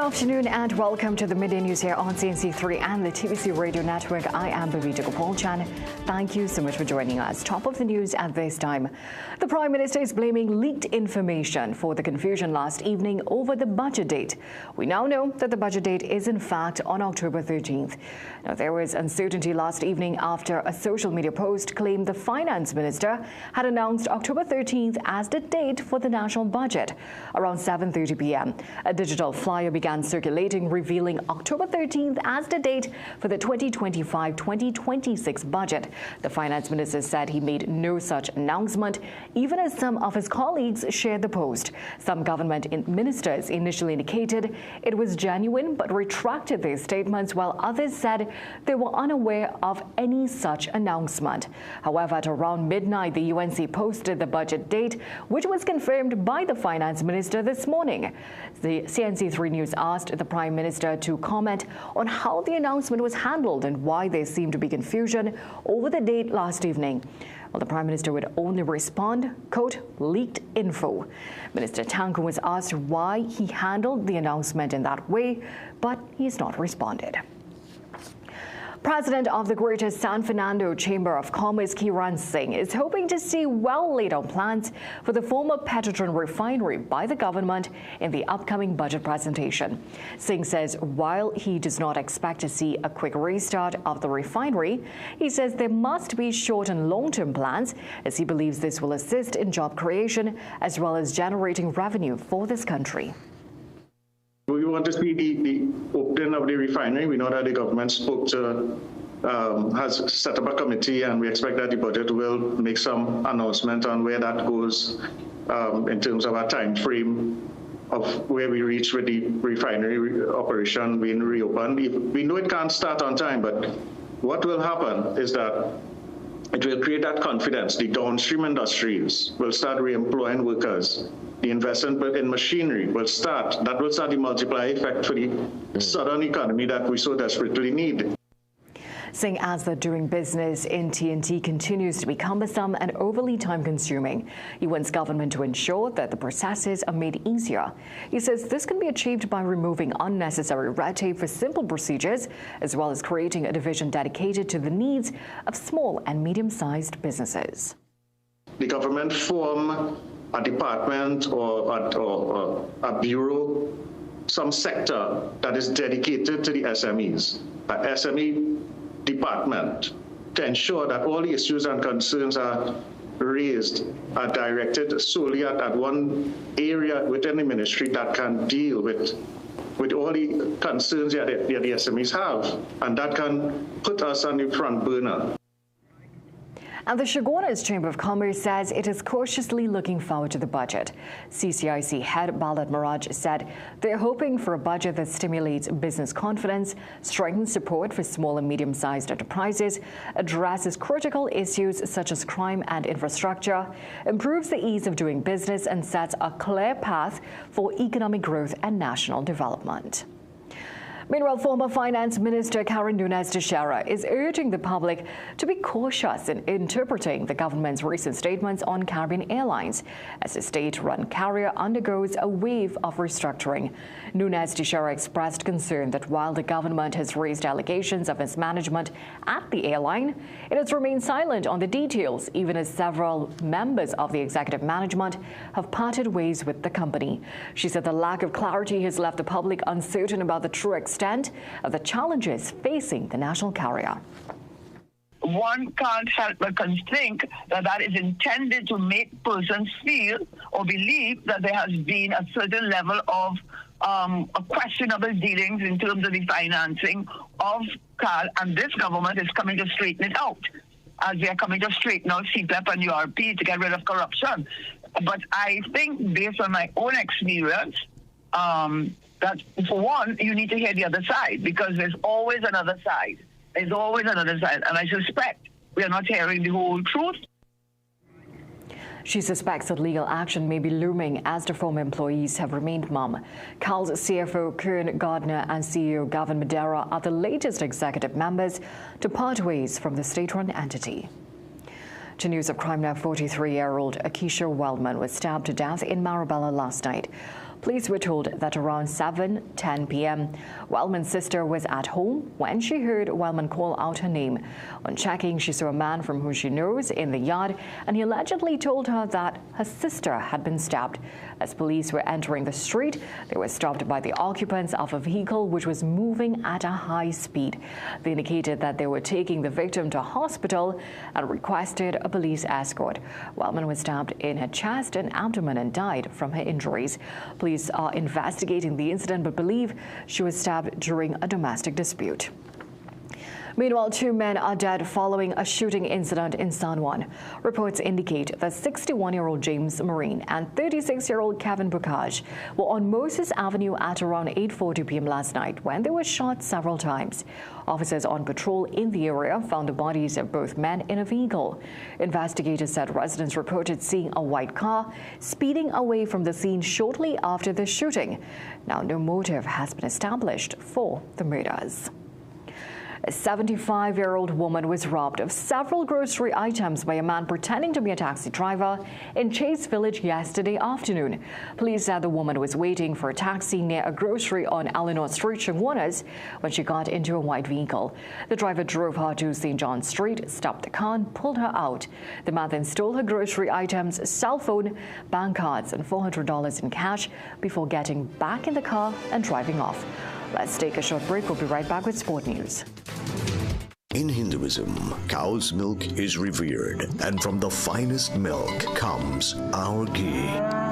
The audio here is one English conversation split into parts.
afternoon and welcome to the Midday News here on CNC3 and the TVC Radio Network. I am Bhavita Gopalchan. Thank you so much for joining us. Top of the news at this time. The Prime Minister is blaming leaked information for the confusion last evening over the budget date. We now know that the budget date is in fact on October 13th. Now, there was uncertainty last evening after a social media post claimed the Finance Minister had announced October 13th as the date for the national budget. Around 7:30 p.m., a digital flyer began circulating revealing October 13th as the date for the 2025-2026 budget. The Finance Minister said he made no such announcement, even as some of his colleagues shared the post. Some government ministers initially indicated it was genuine but retracted their statements, while others said they were unaware of any such announcement. However, at around midnight, the UNC posted the budget date, which was confirmed by the Finance Minister this morning. The CNC3 News asked the Prime Minister to comment on how the announcement was handled and why there seemed to be confusion over the date last evening. Well, the Prime Minister would only respond, quote, leaked info. Minister Tanku was asked why he handled the announcement in that way, but he's not responded. President of the Greater San Fernando Chamber of Commerce, Kiran Singh, is hoping to see well-laid-out plans for the former Petrotron refinery by the government in the upcoming budget presentation. Singh says while he does not expect to see a quick restart of the refinery, he says there must be short and long-term plans, as he believes this will assist in job creation as well as generating revenue for this country. We want to see the opening of the refinery. We know that the government has set up a committee, and we expect that the budget will make some announcement on where that goes in terms of our time frame of where we reach with the refinery operation being reopened. We know it can't start on time, but what will happen is that it will create that confidence. The downstream industries will start re-employing workers. The investment in machinery will start. That will start the multiplier effect for the southern economy that we so desperately need. Singh adds that doing business in TNT continues to be cumbersome and overly time-consuming. He wants government to ensure that the processes are made easier. He says this can be achieved by removing unnecessary red tape for simple procedures, as well as creating a division dedicated to the needs of small and medium-sized businesses. The government form a department or a bureau, some sector that is dedicated to the SMEs, an SME department, to ensure that all the issues and concerns are raised, are directed solely at one area within the ministry that can deal with all the concerns that the SMEs have, and that can put us on the front burner. And the Chaguanas Chamber of Commerce says it is cautiously looking forward to the budget. CCIC head Bhalat Maraj said they're hoping for a budget that stimulates business confidence, strengthens support for small and medium-sized enterprises, addresses critical issues such as crime and infrastructure, improves the ease of doing business, and sets a clear path for economic growth and national development. Meanwhile, former Finance Minister Karen Nunes Teixeira is urging the public to be cautious in interpreting the government's recent statements on Caribbean Airlines as the state-run carrier undergoes a wave of restructuring. Nunes Teixeira expressed concern that while the government has raised allegations of mismanagement at the airline, it has remained silent on the details, even as several members of the executive management have parted ways with the company. She said the lack of clarity has left the public uncertain about the true extent of the challenges facing the national carrier. One can't help but think that that is intended to make persons feel or believe that there has been a certain level of questionable dealings in terms of the financing of CAL, and this government is coming to straighten it out, as they are coming to straighten out CPEP and URP to get rid of corruption. But I think, based on my own experience, that, for one, you need to hear the other side, because there's always another side. There's always another side, and I suspect we are not hearing the whole truth. She suspects that legal action may be looming as the former employees have remained mum. CAL's CFO Kern Gardner and CEO Gavin Madera are the latest executive members to part ways from the state-run entity. To news of crime now, 43-year-old Akisha Wildman was stabbed to death in Marabella last night. Police were told that around 7:10 p.m., Wellman's sister was at home when she heard Wellman call out her name. On checking, she saw a man from whom she knows in the yard, and he allegedly told her that her sister had been stabbed. As police were entering the street, they were stopped by the occupants of a vehicle which was moving at a high speed. They indicated that they were taking the victim to hospital and requested a police escort. Wellman was stabbed in her chest and abdomen and died from her injuries. Police are investigating the incident but believe she was stabbed during a domestic dispute. Meanwhile, 2 men are dead following a shooting incident in San Juan. Reports indicate that 61-year-old James Marine and 36-year-old Kevin Bocage were on Moses Avenue at around 8:40 p.m. last night when they were shot several times. Officers on patrol in the area found the bodies of both men in a vehicle. Investigators said residents reported seeing a white car speeding away from the scene shortly after the shooting. Now, no motive has been established for the murders. A 75-year-old woman was robbed of several grocery items by a man pretending to be a taxi driver in Chase Village yesterday afternoon. Police said the woman was waiting for a taxi near a grocery on Eleanor Street, Chaguanas, when she got into a white vehicle. The driver drove her to St. John Street, stopped the car, and pulled her out. The man then stole her grocery items, cell phone, bank cards, and $400 in cash before getting back in the car and driving off. Let's take a short break. We'll be right back with Sport News. In Hinduism, cow's milk is revered, and from the finest milk comes our ghee.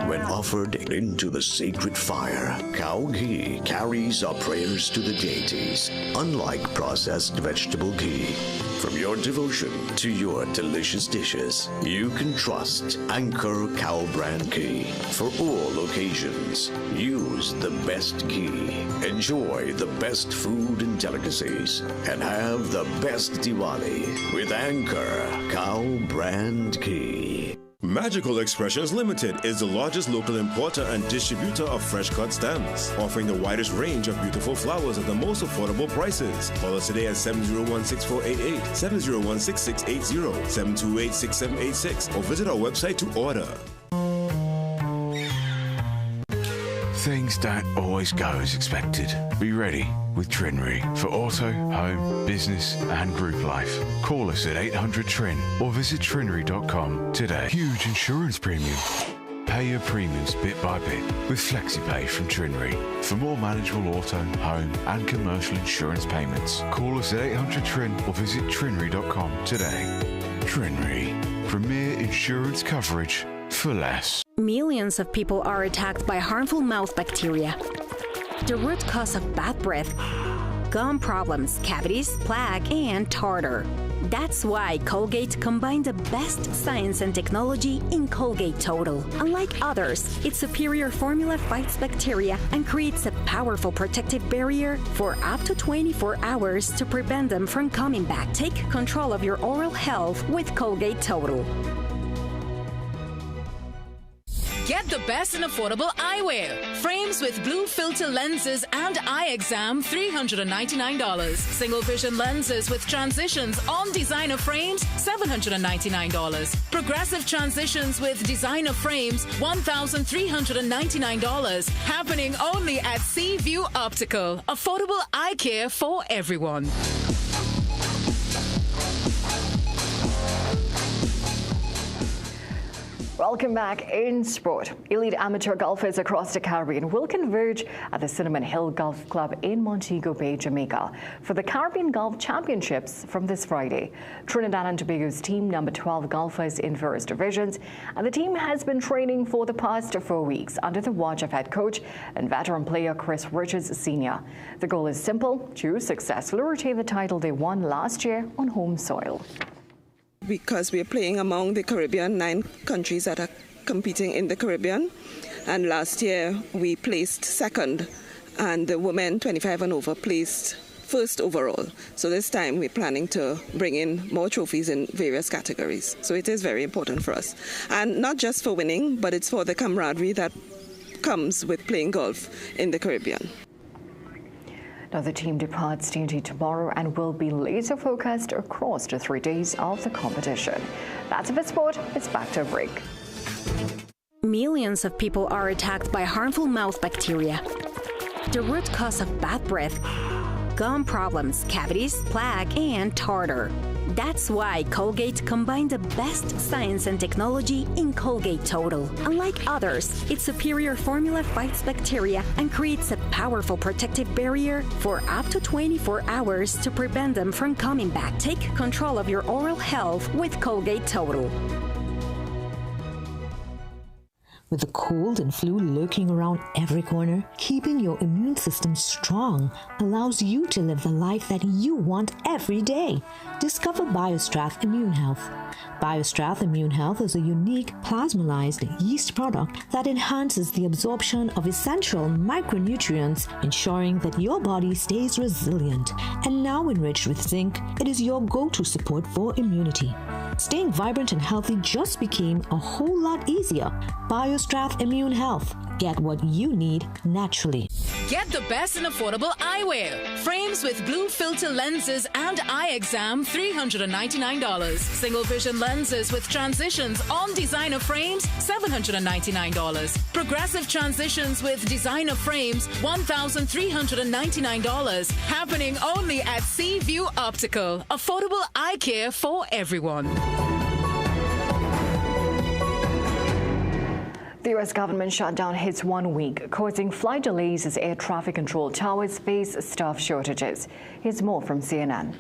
When offered into the sacred fire, cow ghee carries our prayers to the deities, unlike processed vegetable ghee. From your devotion to your delicious dishes, you can trust Anchor Cow Brand Ghee. For all occasions, use the best ghee. Enjoy the best food and delicacies, and have the best Diwali with Anchor Cow Brand Ghee. Magical Expressions Limited is the largest local importer and distributor of fresh cut stems, offering the widest range of beautiful flowers at the most affordable prices. Call us today at 701-6488, 701-6680, 728-6786, or visit our website to order. Things don't always go as expected. Be ready with Trinry for auto, home, business and group life. Call us at 800-TRIN or visit trinry.com today. Huge insurance premium. Pay your premiums bit by bit with FlexiPay from Trinry. For more manageable auto, home and commercial insurance payments, call us at 800-TRIN or visit trinry.com today. Trinry. Premier insurance coverage for less. Millions of people are attacked by harmful mouth bacteria. The root cause of bad breath, gum problems, cavities, plaque, and tartar. That's why Colgate combined the best science and technology in Colgate Total. Unlike others, its superior formula fights bacteria and creates a powerful protective barrier for up to 24 hours to prevent them from coming back. Take control of your oral health with Colgate Total. Get the best in affordable eyewear. Frames with blue filter lenses and eye exam, $399. Single vision lenses with transitions on designer frames, $799. Progressive transitions with designer frames, $1,399. Happening only at Seaview Optical. Affordable eye care for everyone. Welcome back in sport. Elite amateur golfers across the Caribbean will converge at the Cinnamon Hill Golf Club in Montego Bay, Jamaica for the Caribbean Golf Championships from this Friday. Trinidad and Tobago's team number 12 golfers in various divisions, and the team has been training for the past 4 weeks under the watch of head coach and veteran player Chris Richards Sr. The goal is simple: to successfully retain the title they won last year on home soil. Because we are playing among the Caribbean, 9 countries that are competing in the Caribbean. And last year we placed second, and the women 25 and over placed first overall. So this time we're planning to bring in more trophies in various categories. So it is very important for us. And not just for winning, but it's for the camaraderie that comes with playing golf in the Caribbean. Now, the team departs TNT tomorrow and will be laser focused across the 3 days of the competition. That's it for sport. It's back to a break. Millions of people are attacked by harmful mouth bacteria. The root cause of bad breath, gum problems, cavities, plaque, and tartar. That's why Colgate combined the best science and technology in Colgate Total. Unlike others, its superior formula fights bacteria and creates a powerful protective barrier for up to 24 hours to prevent them from coming back. Take control of your oral health with Colgate Total. With the cold and flu lurking around every corner, keeping your immune system strong allows you to live the life that you want every day. Discover BioStrath Immune Health. BioStrath Immune Health is a unique plasmalized yeast product that enhances the absorption of essential micronutrients, ensuring that your body stays resilient. And now enriched with zinc, it is your go-to support for immunity. Staying vibrant and healthy just became a whole lot easier. BioStrath Immune Health. Get what you need naturally. Get the best in affordable eyewear. Frames with blue filter lenses and eye exam, $399. Single vision lenses with transitions on designer frames, $799. Progressive transitions with designer frames, $1,399. Happening only at Seaview Optical. Affordable eye care for everyone. The U.S. government shutdown hits 1 week, causing flight delays as air traffic control towers face staff shortages. Here's more from CNN.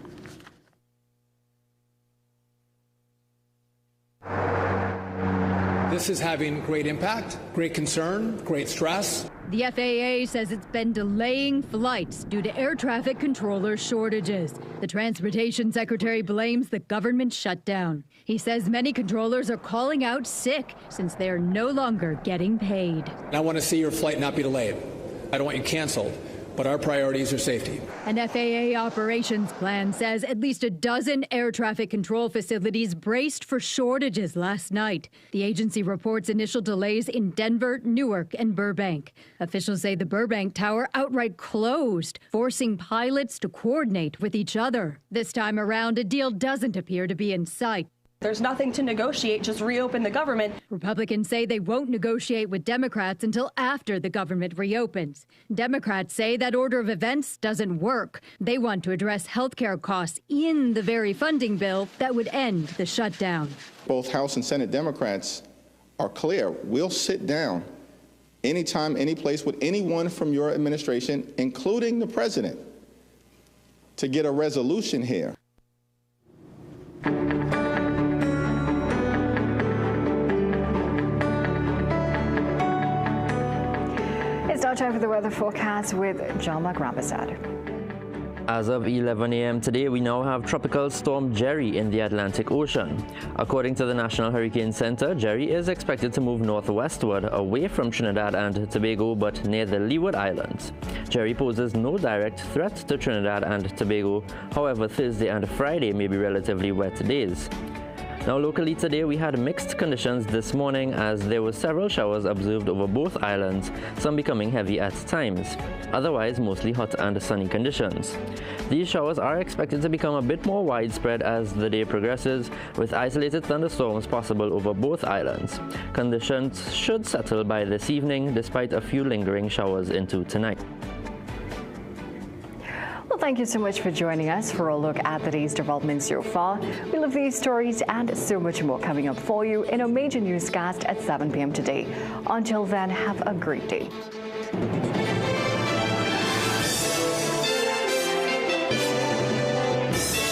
This is having great impact, great concern, great stress. The FAA says it's been delaying flights due to air traffic controller shortages. The Transportation Secretary blames the government shutdown. He says many controllers are calling out sick since they are no longer getting paid. I want to see your flight not be delayed. I don't want you canceled, but our priorities are safety. An FAA operations plan says at least a dozen air traffic control facilities braced for shortages last night. The agency reports initial delays in Denver, Newark, and Burbank. Officials say the Burbank tower outright closed, forcing pilots to coordinate with each other. This time around, a deal doesn't appear to be in sight. There's nothing to negotiate, just reopen the government. Republicans say they won't negotiate with Democrats until after the government reopens. Democrats say that order of events doesn't work. They want to address health care costs in the very funding bill that would end the shutdown. Both House and Senate Democrats are clear. We'll sit down anytime, any place with anyone from your administration, including the president, to get a resolution here. It's now time for the weather forecast with John McRampersad. As of 11 a.m. today, we now have Tropical Storm Jerry in the Atlantic Ocean. According to the National Hurricane Center, Jerry is expected to move northwestward away from Trinidad and Tobago, but near the Leeward Islands. Jerry poses no direct threat to Trinidad and Tobago. However, Thursday and Friday may be relatively wet days. Now, locally today, we had mixed conditions this morning as there were several showers observed over both islands, some becoming heavy at times. Otherwise, mostly hot and sunny conditions. These showers are expected to become a bit more widespread as the day progresses, with isolated thunderstorms possible over both islands. Conditions should settle by this evening, despite a few lingering showers into tonight. Well, thank you so much for joining us for a look at the day's developments so far. We'll have these stories and so much more coming up for you in a major newscast at 7 p.m. today. Until then, have a great day.